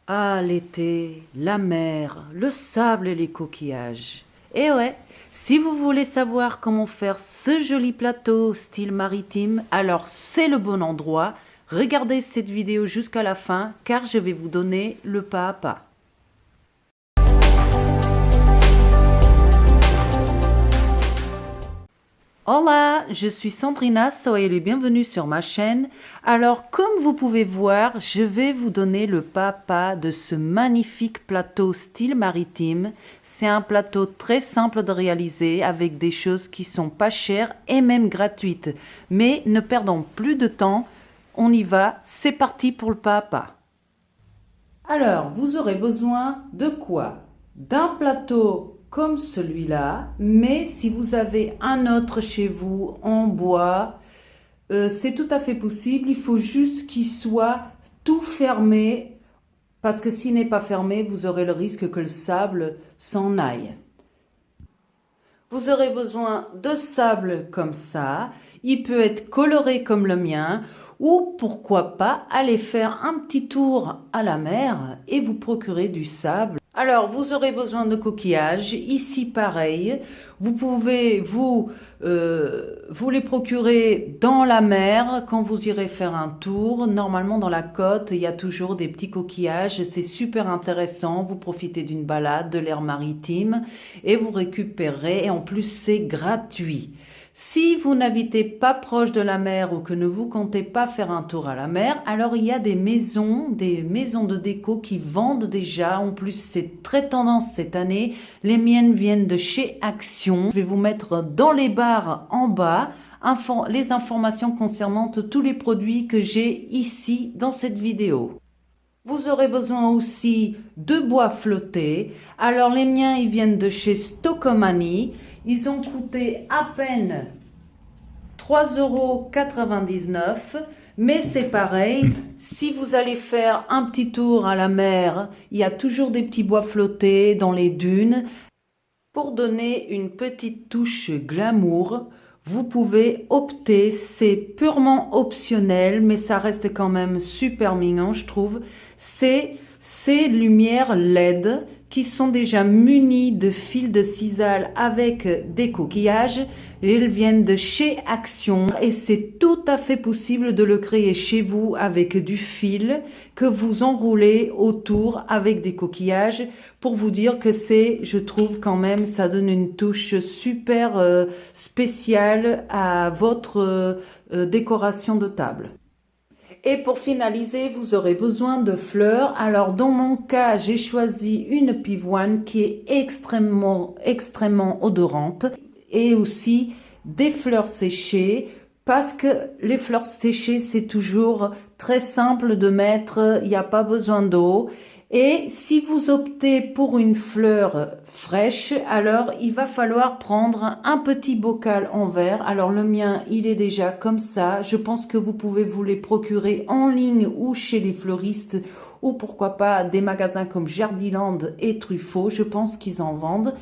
Ah, l'été, la mer, le sable et les coquillages. Et ouais, si vous voulez savoir comment faire ce joli plateau style maritime, alors c'est le bon endroit. Regardez cette vidéo jusqu'à la fin car je vais vous donner le pas à pas. Hola, je suis Sandrina, soyez les bienvenus sur ma chaîne. Alors, comme vous pouvez voir, je vais vous donner le pas à pas de ce magnifique plateau style maritime. C'est un plateau très simple de réaliser avec des choses qui sont pas chères et même gratuites. Mais ne perdons plus de temps, on y va, c'est parti pour le pas à pas. Alors, vous aurez besoin de quoi? D'un plateau comme celui-là, mais si vous avez un autre chez vous en bois, c'est tout à fait possible. Il faut juste qu'il soit tout fermé, parce que s'il n'est pas fermé, vous aurez le risque que le sable s'en aille. Vous aurez besoin de sable comme ça. Il peut être coloré comme le mien ou pourquoi pas aller faire un petit tour à la mer et vous procurer du sable. Alors, vous aurez besoin de coquillages. Ici, pareil. Vous pouvez vous les procurer dans la mer quand vous irez faire un tour. Normalement, dans la côte, il y a toujours des petits coquillages. C'est super intéressant. Vous profitez d'une balade, de l'air maritime et vous récupérez. Et en plus, c'est gratuit. Si vous n'habitez pas proche de la mer ou que ne vous comptez pas faire un tour à la mer, alors il y a des maisons de déco qui vendent déjà. En plus, c'est très tendance cette année. Les miennes viennent de chez Action. Je vais vous mettre dans les barres en bas les informations concernant tous les produits que j'ai ici dans cette vidéo. Vous aurez besoin aussi de bois flotté. Alors les miens, ils viennent de chez Stocomanie. Ils ont coûté à peine 3,99 €. Mais c'est pareil, si vous allez faire un petit tour à la mer, il y a toujours des petits bois flottés dans les dunes. Pour donner une petite touche glamour, vous pouvez opter, c'est purement optionnel, mais ça reste quand même super mignon, je trouve. C'est ces lumières LED qui sont déjà munies de fils de sisal avec des coquillages. Elles viennent de chez Action et c'est tout à fait possible de le créer chez vous avec du fil que vous enroulez autour avec des coquillages pour vous dire que c'est, je trouve quand même, ça donne une touche super spéciale à votre décoration de table. Et pour finaliser, vous aurez besoin de fleurs. Alors, dans mon cas, j'ai choisi une pivoine qui est extrêmement odorante et aussi des fleurs séchées parce que les fleurs séchées, c'est toujours très simple de mettre, il n'y a pas besoin d'eau. Et si vous optez pour une fleur fraîche, alors il va falloir prendre un petit bocal en verre. Alors le mien, il est déjà comme ça. Je pense que vous pouvez vous les procurer en ligne ou chez les fleuristes ou pourquoi pas des magasins comme Jardiland et Truffaut. Je pense qu'ils en vendent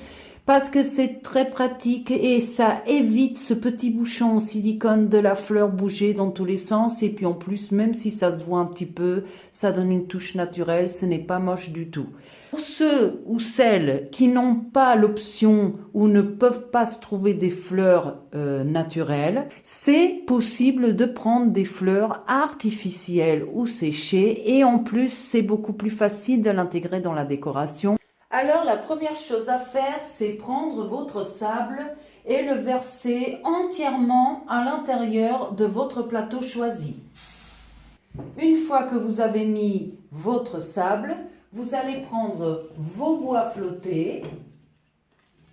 parce que c'est très pratique et ça évite ce petit bouchon en silicone de la fleur bouger dans tous les sens. Et puis en plus, même si ça se voit un petit peu, ça donne une touche naturelle, ce n'est pas moche du tout. Pour ceux ou celles qui n'ont pas l'option ou ne peuvent pas se trouver des fleurs naturelles, c'est possible de prendre des fleurs artificielles ou séchées et en plus, c'est beaucoup plus facile de l'intégrer dans la décoration. Alors la première chose à faire, c'est prendre votre sable et le verser entièrement à l'intérieur de votre plateau choisi. Une fois que vous avez mis votre sable, vous allez prendre vos bois flottés,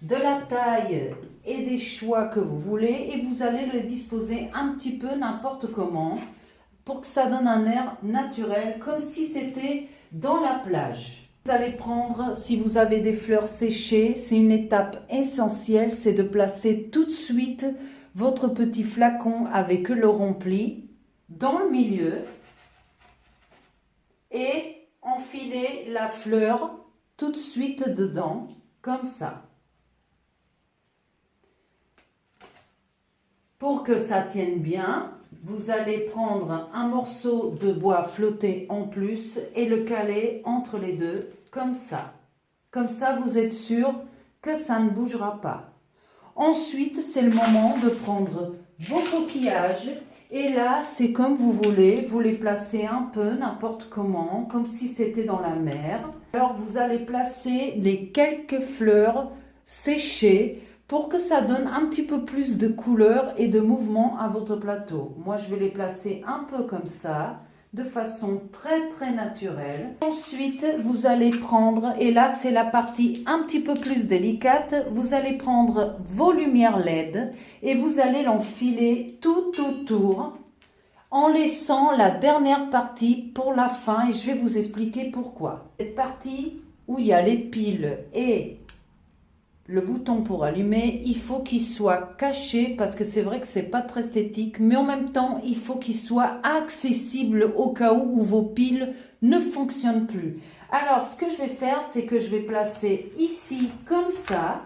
de la taille et des choix que vous voulez et vous allez le disposer un petit peu n'importe comment pour que ça donne un air naturel comme si c'était dans la plage. Vous allez prendre, si vous avez des fleurs séchées, c'est une étape essentielle, c'est de placer tout de suite votre petit flacon avec le rempli dans le milieu et enfiler la fleur tout de suite dedans, comme ça. Pour que ça tienne bien, vous allez prendre un morceau de bois flotté en plus et le caler entre les deux, comme ça. Comme ça, vous êtes sûr que ça ne bougera pas. Ensuite, c'est le moment de prendre vos coquillages. Et là, c'est comme vous voulez, vous les placez un peu n'importe comment, comme si c'était dans la mer. Alors, vous allez placer les quelques fleurs séchées pour que ça donne un petit peu plus de couleur et de mouvement à votre plateau. Moi, je vais les placer un peu comme ça, de façon très naturelle. Ensuite, vous allez prendre, et là c'est la partie un petit peu plus délicate, vous allez prendre vos lumières LED et vous allez l'enfiler tout autour en laissant la dernière partie pour la fin et je vais vous expliquer pourquoi. Cette partie où il y a les piles et le bouton pour allumer, il faut qu'il soit caché parce que c'est vrai que c'est pas très esthétique, mais en même temps, il faut qu'il soit accessible au cas où vos piles ne fonctionnent plus. Alors, ce que je vais faire, c'est que je vais placer ici comme ça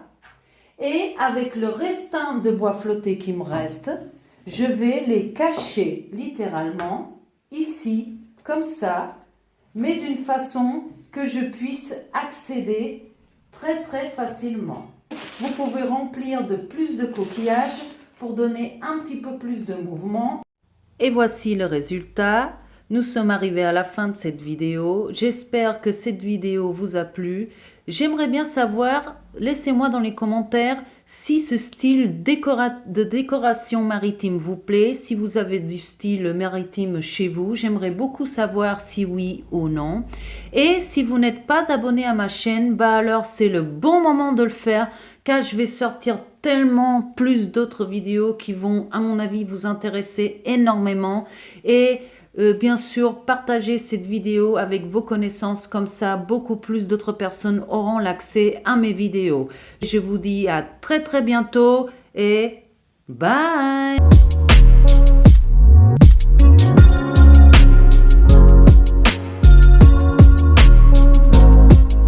et avec le restant de bois flotté qui me reste, je vais les cacher littéralement ici comme ça, mais d'une façon que je puisse accéder très facilement. Vous pouvez remplir de plus de coquillages pour donner un petit peu plus de mouvement. Et voici le résultat. Nous sommes arrivés à la fin de cette vidéo. J'espère que cette vidéo vous a plu. J'aimerais bien savoir, laissez-moi dans les commentaires si ce style de décoration maritime vous plaît, si vous avez du style maritime chez vous. J'aimerais beaucoup savoir si oui ou non. Et si vous n'êtes pas abonné à ma chaîne, bah alors c'est le bon moment de le faire car je vais sortir tellement plus d'autres vidéos qui vont, à mon avis, vous intéresser énormément. Et bien sûr, partagez cette vidéo avec vos connaissances, comme ça, beaucoup plus d'autres personnes auront l'accès à mes vidéos. Je vous dis à très bientôt et bye!